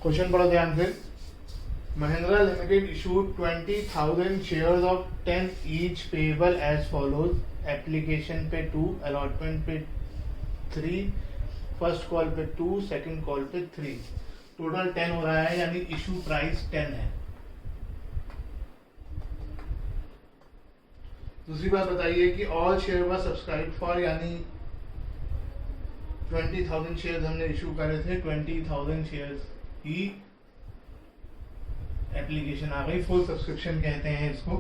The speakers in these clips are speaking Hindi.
क्वेश्चन पढ़ो ध्यान से। Mahindra Limited issued 20,000 shares of 10 each payable as follows: application पे 2, अलॉटमेंट पे 3, फर्स्ट कॉल पे 2, सेकंड कॉल पे 3, टोटल 10 हो रहा है, यानी इशू प्राइस 10 है। दूसरी बात बताइए कि all share were subscribe for, यानी 20,000 शेयर्स हमने इशू करे थे, 20,000 शेयर्स की एप्लीकेशन आ गई, फुल सब्सक्रिप्शन कहते हैं इसको।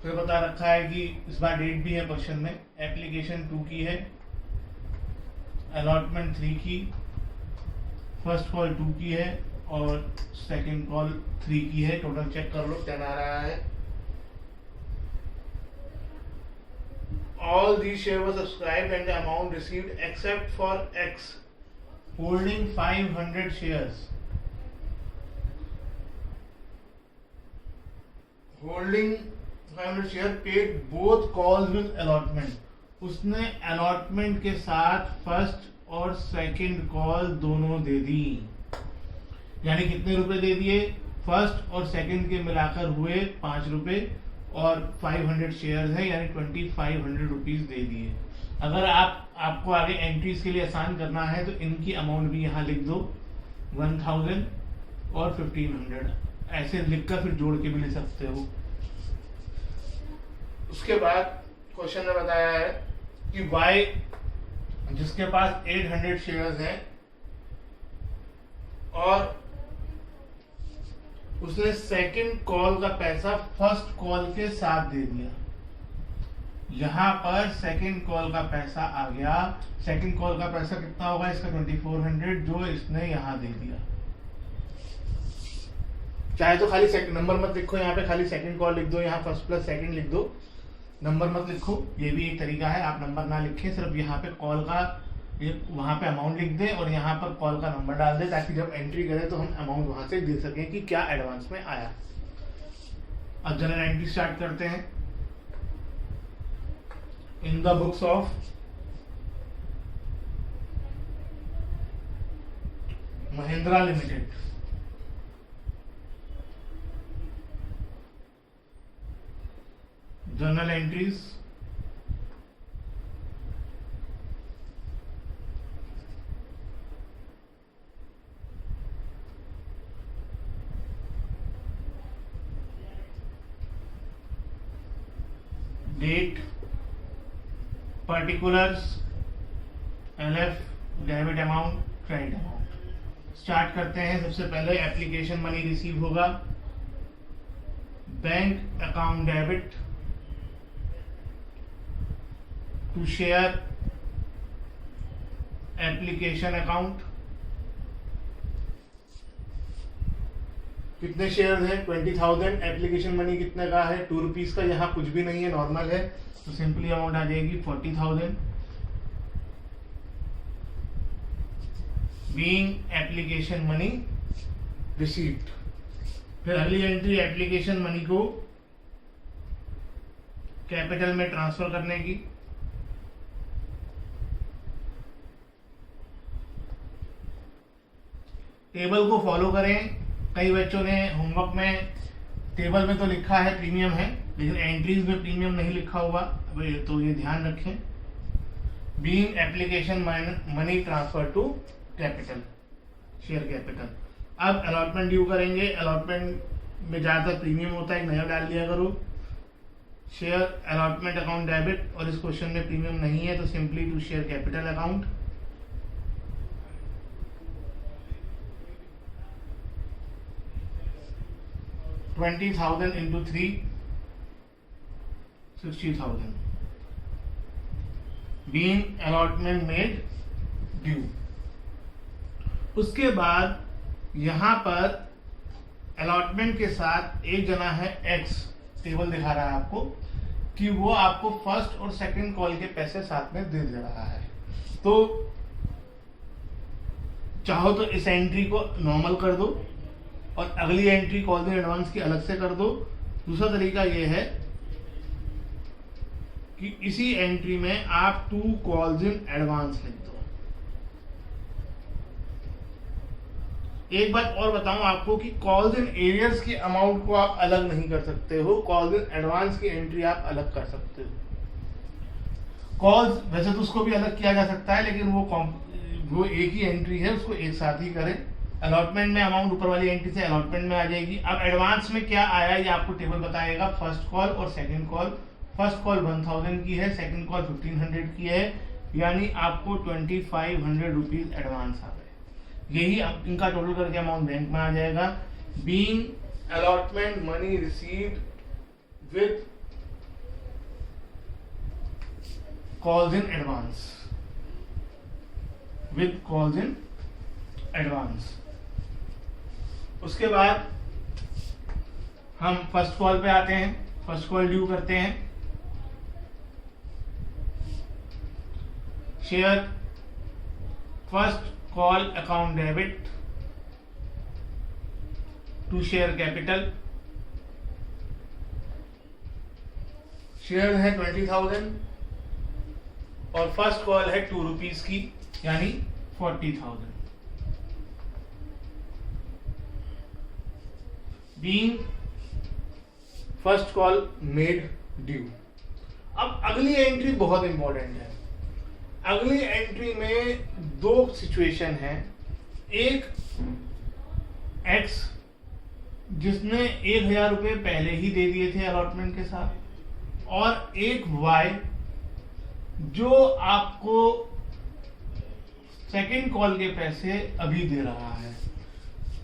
फिर बता रखा है कि इस बार डेट भी है क्वेश्चन में, एप्लीकेशन 2 की है, अलॉटमेंट 3 की, फर्स्ट कॉल 2 की है और सेकंड कॉल 3 की है। टोटल चेक कर लो, 10 आ रहा है। All these shares were subscribed and the amount received except for X holding 500 shares. Holding 500 shares paid both calls with allotment. उसने allotment के साथ फर्स्ट और सेकंड कॉल दोनों दे दी। यानी कितने रुपए दे दिए? फर्स्ट और सेकंड के मिलाकर हुए 5 रुपए और 500 शेयर्स है, यानी 2500 रुपीज दे दिए। अगर आपको आगे एंट्रीज के लिए आसान करना है तो इनकी अमाउंट भी यहाँ लिख दो, 1000 और 1500, ऐसे लिखकर फिर जोड़ के भी ले सकते हो। उसके बाद क्वेश्चन में बताया है कि वाई जिसके पास 800 शेयर्स हैं और उसने सेकंड कॉल का पैसा फर्स्ट कॉल के साथ दे दिया। यहां पर सेकंड कॉल का पैसा आ गया। सेकंड कॉल का पैसा कितना होगा इसका? 2400, जो इसने यहां दे दिया। चाहे तो खाली नंबर मत लिखो, यहाँ पे खाली सेकंड कॉल लिख दो, यहाँ फर्स्ट प्लस सेकंड लिख दो, नंबर मत लिखो, ये भी एक तरीका है। आप नंबर ना लिखें, सिर्फ यहाँ पे कॉल का वहां पे अमाउंट लिख दे और यहाँ पर कॉल का नंबर डाल दे, ताकि जब एंट्री करें तो हम अमाउंट वहां से दे सकें कि क्या एडवांस में आया। अब जनरल एंट्री स्टार्ट करते हैं। In the books of Mahindra limited, journal entries, date, particulars, LF, debit amount, credit amount. Start करते हैं। सबसे पहले एप्लीकेशन मनी रिसीव होगा, bank account debit to share application account. कितने शेयर हैं? 20,000। एप्लीकेशन मनी कितने का है? 2 रुपीज का। यहाँ कुछ भी नहीं है, नॉर्मल है, तो सिंपली अमाउंट आ जाएगी 40,000। Being application money received. फिर अगली एंट्री एप्लीकेशन मनी को कैपिटल में ट्रांसफर करने की। टेबल को फॉलो करें। कई बच्चों ने होमवर्क में टेबल में तो लिखा है प्रीमियम है, लेकिन एंट्रीज में प्रीमियम नहीं लिखा हुआ, तो ये ध्यान रखें। Being application money transfer to capital, share capital. अब अलॉटमेंट ड्यू करेंगे। अलॉटमेंट में ज्यादातर प्रीमियम होता है, एक नया डाल लिया करो। शेयर अलॉटमेंट अकाउंट डेबिट, और इस क्वेश्चन में प्रीमियम नहीं है तो simply to share capital account. $20,000 into 3, 60,000. Being allotment made due. उसके बाद यहां पर अलॉटमेंट के साथ एक जना है X, टेबल दिखा रहा है आपको कि वो आपको फर्स्ट और सेकंड कॉल के पैसे साथ में दे रहा है। तो चाहो तो इस एंट्री को नॉर्मल कर दो और अगली एंट्री कॉल इन एडवांस की अलग से कर दो। दूसरा तरीका यह है कि इसी एंट्री में आप 2 कॉल्स इन एडवांस लिख दो। एक बात और बताऊं आपको कि कॉल्स इन एरियर्स की अमाउंट को आप अलग नहीं कर सकते हो, कॉल्स इन एडवांस की एंट्री आप अलग कर सकते हो। कॉल्स वैसे तो उसको भी अलग किया जा सकता है, लेकिन वो एक ही एंट्री है, उसको एक साथ ही करें। अलॉटमेंट में अमाउंट ऊपर वाली एंट्री से अलॉटमेंट में आ जाएगी। अब एडवांस में क्या आया ये आपको टेबल बताएगा, फर्स्ट कॉल और सेकंड कॉल। फर्स्ट कॉल 1000 की है, सेकंड कॉल 1500 की है, यानी आपको 2500 रुपीज एडवांस आ गए। यही इनका टोटल करके अमाउंट बैंक में आ जाएगा। Being allotment money received with calls in advance, with calls in advance. उसके बाद हम फर्स्ट कॉल पे आते हैं, फर्स्ट कॉल ड्यू करते हैं। Share first call account debit to share capital. Share है 20,000 और फर्स्ट कॉल है 2 रुपीज की, यानी 40,000। Being first call made due. अब अगली एंट्री बहुत इंपॉर्टेंट है। अगली एंट्री में दो सिचुएशन है। एक एक्स जिसने 1000 रुपये पहले ही दे दिए थे अलॉटमेंट के साथ, और एक वाई जो आपको सेकंड कॉल के पैसे अभी दे रहा है।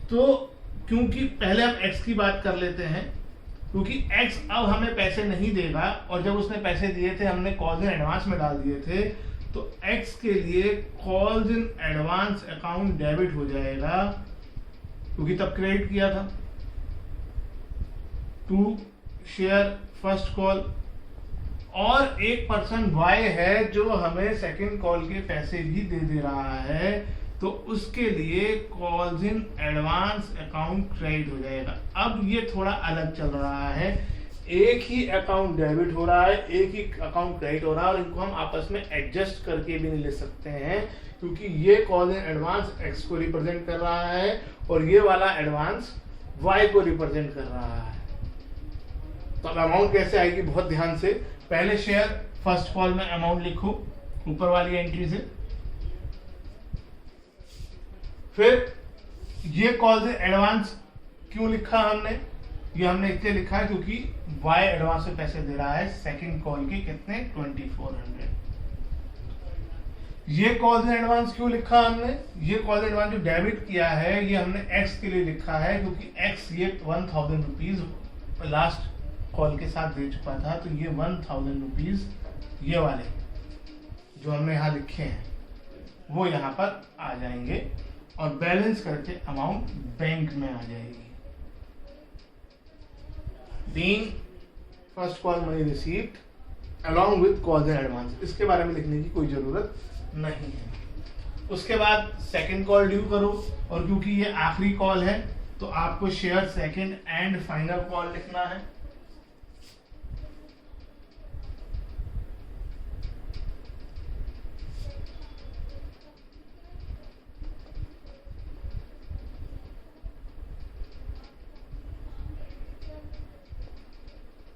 तो क्योंकि पहले हम एक्स की बात कर लेते हैं, क्योंकि एक्स अब हमें पैसे नहीं देगा, और जब उसने पैसे दिए थे हमने कॉल्स इन एडवांस में डाल दिए थे, तो एक्स के लिए calls in advance account debit हो जाएगा, क्योंकि तब क्रेडिट किया था, टू शेयर फर्स्ट कॉल। और एक पर्सन वाई है जो हमें सेकंड कॉल के पैसे भी दे रहा है, तो उसके लिए calls in advance account credit हो जाएगा। अब ये थोड़ा अलग चल रहा है, एक ही अकाउंट डेबिट हो रहा है, एक ही अकाउंट क्रेडिट हो रहा है, और इनको हम आपस में एडजस्ट करके भी नहीं ले सकते हैं, क्योंकि ये कॉल इन एडवांस एक्स को रिप्रेजेंट कर रहा है और ये वाला एडवांस वाई को रिप्रेजेंट कर रहा है। तो अब अमाउंट कैसे आएगी, बहुत ध्यान से। पहले शेयर फर्स्ट कॉल में अमाउंट लिखो ऊपर वाली एंट्री से, फिर ये कॉल इन एडवांस क्यों लिखा हमने, ये हमने इसलिए लिखा है क्योंकि वाई एडवांस में पैसे दे रहा है सेकंड कॉल के, कितने, 2400। ये कॉल इन एडवांस क्यों लिखा हमने, ये कॉल इन एडवांस जो डेबिट किया है ये हमने एक्स के लिए लिखा है, क्योंकि एक्स ये 1000 रुपीज लास्ट कॉल के साथ दे चुका था, तो ये 1000 रुपीज ये वाले जो हमने यहाँ लिखे हैं वो यहाँ पर आ जाएंगे, और बैलेंस करके अमाउंट बैंक में आ जाएगी। Being first call money received along with calls in advance, इसके बारे में लिखने की कोई जरूरत नहीं है। उसके बाद सेकंड कॉल ड्यू करो, और क्योंकि ये आखिरी कॉल है तो आपको share second and final call लिखना है।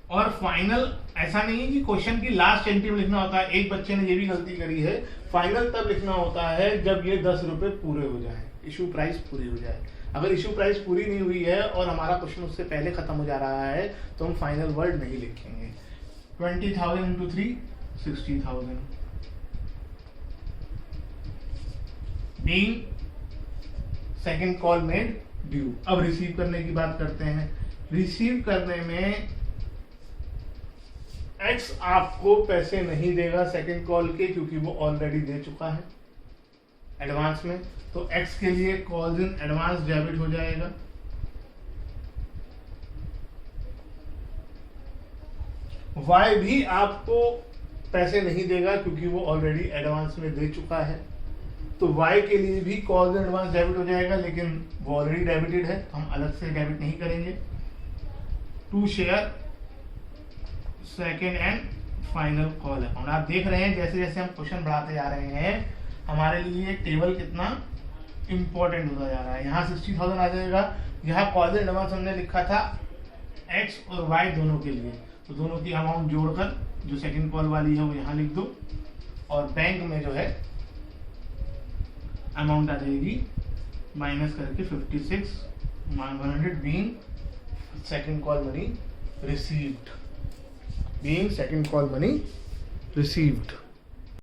और फाइनल ऐसा नहीं है कि क्वेश्चन की लास्ट एंट्री में लिखना होता है, एक बच्चे ने ये भी गलती करी है, फाइनल तब लिखना होता है जब ये 10 रुपए पूरे हो जाए, इशू प्राइस पूरी हो जाए। अगर इशू प्राइस पूरी नहीं हुई है और हमारा क्वेश्चन उससे पहले खत्म हो जा रहा है तो हम फाइनल वर्ड नहीं लिखेंगे। 20,000 into 3 60,000। Being second call made due. अब रिसीव करने की बात करते हैं। रिसीव करने में एक्स आपको पैसे नहीं देगा सेकंड कॉल के, क्योंकि वो ऑलरेडी दे चुका है एडवांस में, तो एक्स के लिए कॉल्स इन एडवांस डेबिट हो जाएगा। वाई भी आपको पैसे नहीं देगा क्योंकि वो ऑलरेडी एडवांस में दे चुका है, तो वाई के लिए भी कॉल्स इन एडवांस डेबिट हो जाएगा, लेकिन वो ऑलरेडी डेबिटेड है तो हम अलग से डेबिट नहीं करेंगे। To share second and final call account. आप देख रहे हैं जैसे जैसे हम क्वेश्चन बढ़ाते जा रहे हैं हमारे लिए टेबल कितना इंपॉर्टेंट होता जा रहा है। यहाँ 60,000 आ जाएगा। यहाँ कॉलेज एडवांस हमने लिखा था एक्स और वाई दोनों के लिए, तो दोनों की अमाउंट जोड़कर जो सेकंड कॉल वाली है वो यहाँ लिख दो, और बैंक में जो है अमाउंट आ जाएगी माइनस करके 56,100 being second call money received, being second call money received.